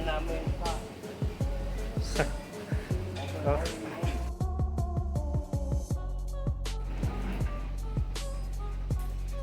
namin sa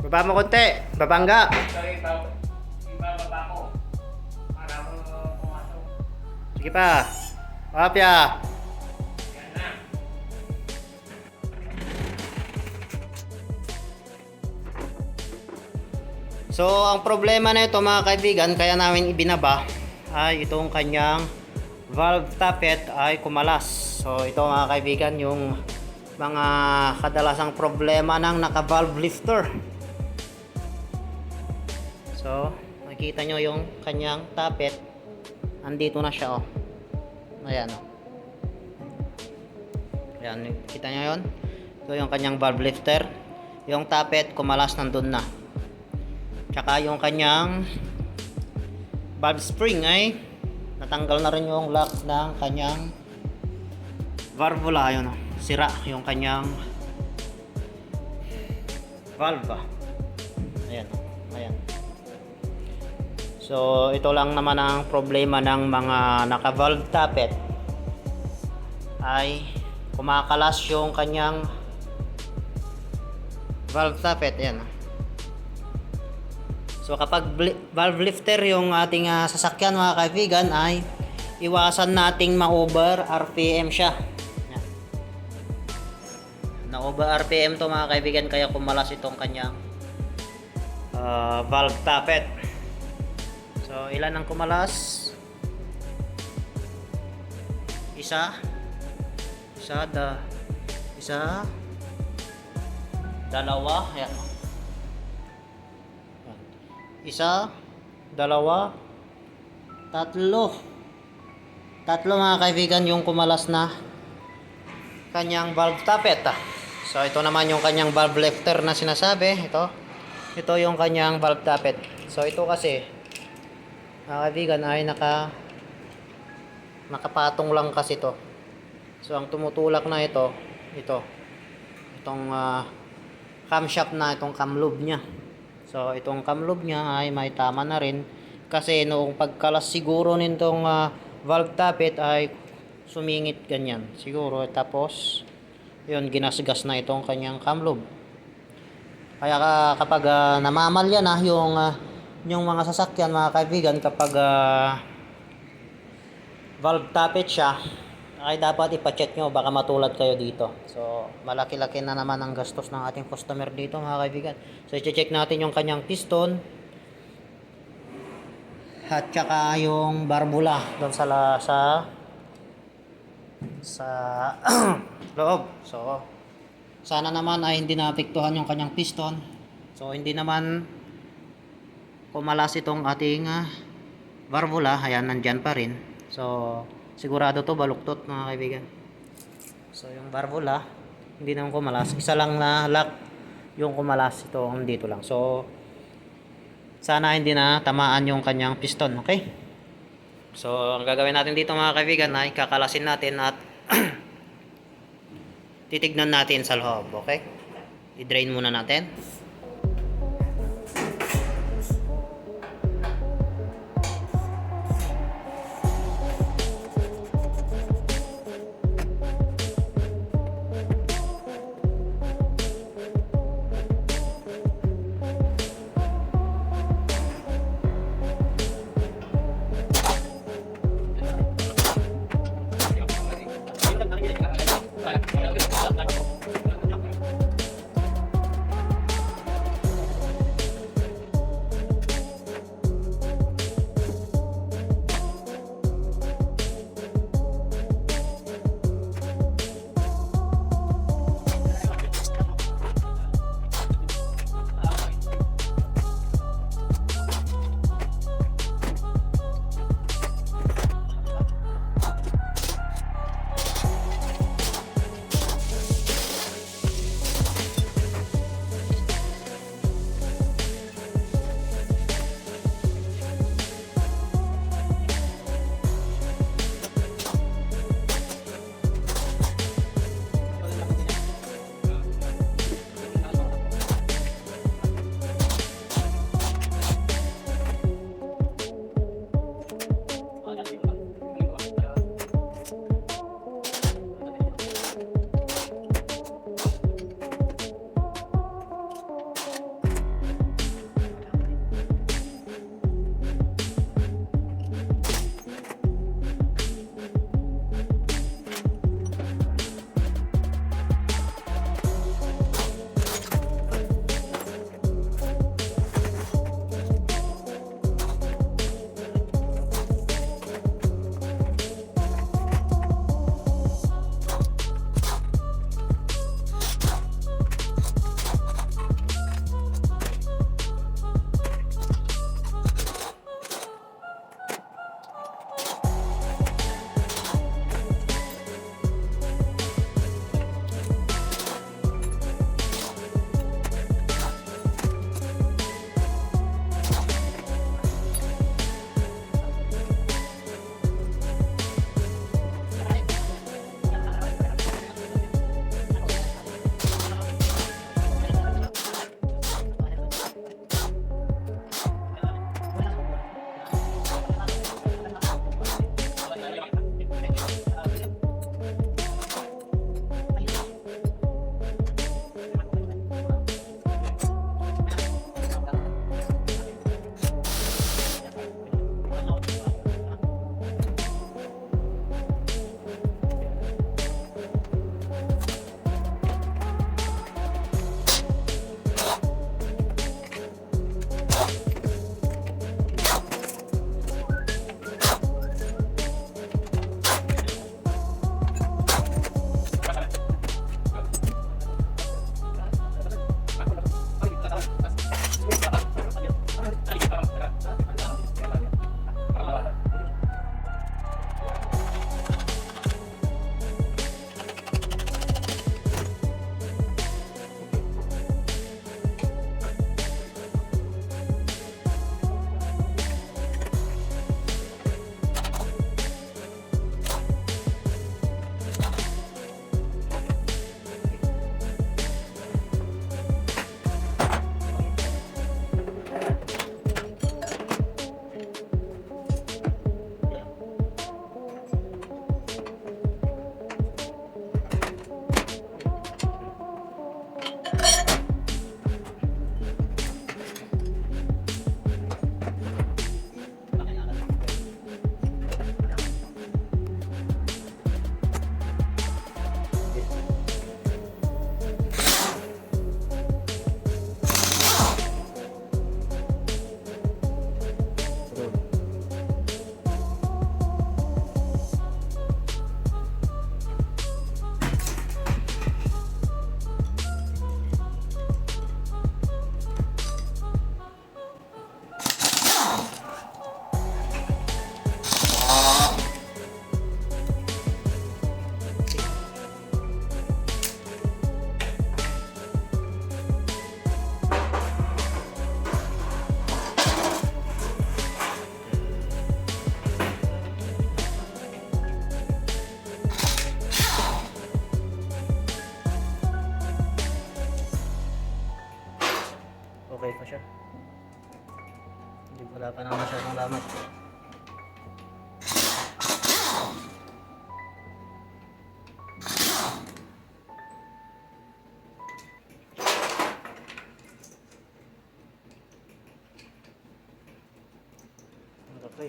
Baba mo konti, babangga. sorry, ibababa ko para ako pumasok. Sige pa. Papya. Yan na. So, ang problema na ito mga kaibigan, kaya namin ibinaba ay itong kanyang valve tappet ay kumalas. So, ito mga kaibigan yung mga kadalasang problema ng naka-valve lifter. So, makikita nyo yung kanyang tappet. Andito na siya, oh. Ayan, oh. Ayan, kita nyo yun? So, yung kanyang valve lifter. Yung tappet, kumalas, nandun na. Tsaka yung kanyang valve spring ay natanggal na rin yung lock ng kanyang valvula. Ayun, oh. Sira yung kanyang valve. Ayan, oh. Ayan. So, ito lang naman ang problema ng mga naka-valve tappet ay kumakalas yung kanyang valve tappet. Ayan. So, kapag valve lifter yung ating sasakyan mga kaibigan ay iwasan nating ma-over RPM siya. Ayan. Na-over RPM to mga kaibigan kaya kumalas itong kanyang valve tappet. So, ilan ang kumalas? Isa, dalawa, ayan. Isa, dalawa, tatlo. Tatlo mga kaibigan yung kumalas na kanyang valve tappet. So, ito naman yung kanyang valve lifter na sinasabi. Ito yung kanyang valve tappet. So, ito kasi mga kaibigan ay nakapatong lang kasi to. So ang tumutulak na itong camshaft na itong cam lobe nya. So itong cam lobe nya ay may tama na rin kasi noong pagkalas siguro nitong valve tappet ay sumingit ganyan siguro, tapos yun ginasgas na itong kanyang cam lobe. Kaya kapag namamalya na yung mga sasakyan mga kaibigan, kapag valve tappet siya ay dapat ipacheck nyo, baka matulad kayo dito. So malaki-laki na naman ang gastos ng ating customer dito mga kaibigan. So i-check natin yung kanyang piston at saka yung barbula doon sa loob. So sana naman ay hindi naapektuhan yung kanyang piston. So hindi naman kumalas itong ating barbula. Ayan, nandyan pa rin. So sigurado to baluktot mga kaibigan. So yung barbula hindi naman kumalas, isa lang na lock yung kumalas, ito dito lang. So sana hindi na tamaan yung kanyang piston. Okay, so ang gagawin natin dito mga kaibigan ay kakalasin natin at titignan natin sa loob. Okay, i-drain muna natin.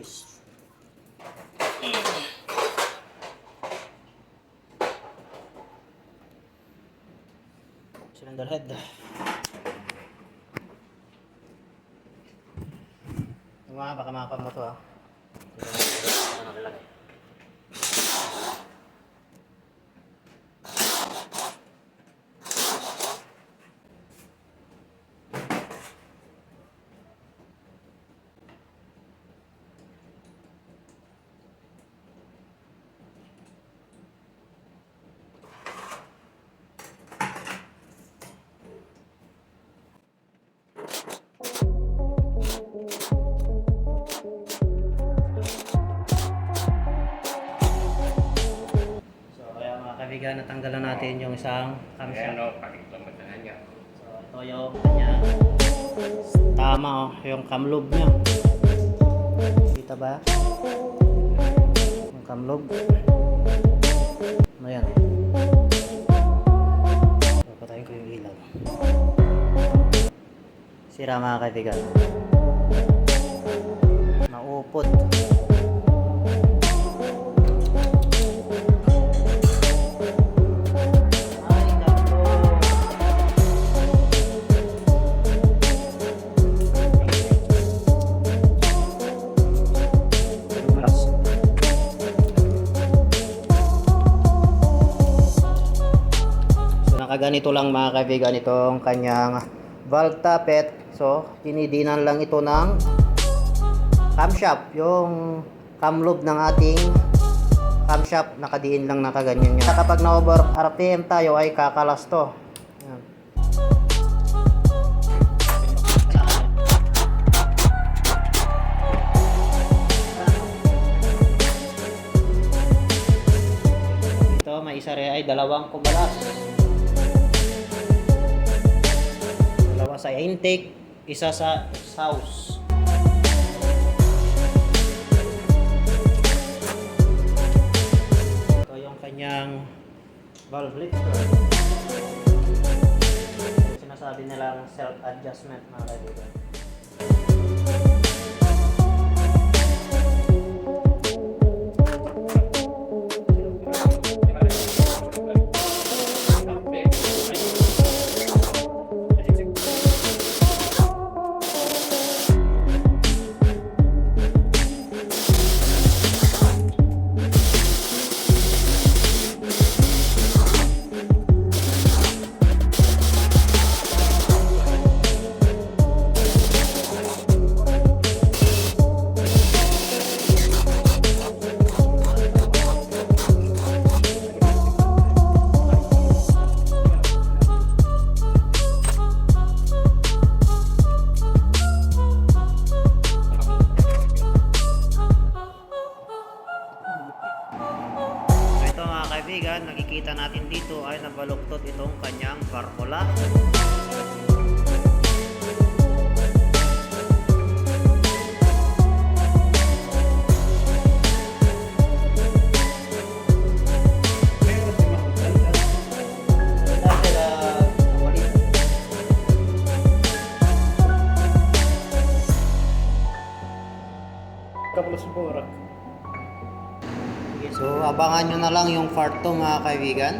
choice. Cylinder head. Baka mapam mo to, ha. Ito na nakalagay. So kaya mga kaibigan, natanggalan natin yung isang Ayan camshaft. o, pakiklamatan niya. So ito yung kanya. Tama, oh, yung camlob niya. Kita ba? Yung camlob. Ano yan? So, patayin ko yung ilaw. Sira mga kaibigan. Naupot. Ay, nako. Lumas. So nakaganito lang mga kaibigan itong kanyang valve tappet. So dinidinan lang ito ng camshaft, yung camlob ng ating camshaft, nakadiin lang nakaganyan yan. Kapag na over RPM tayo ay kakalas to. Yan. Ito may isa rin ay dalawang kumalas. Dalawa sa intake, isa sa exhaust. Ito yung kanyang valve lifter. Sinasabi nilang self-adjustment mga kaibigan. So ito mga kaibigan, nakikita natin dito ay nabaluktot itong kanyang varvula. So abangan nyo na lang yung part 2 mga kaibigan.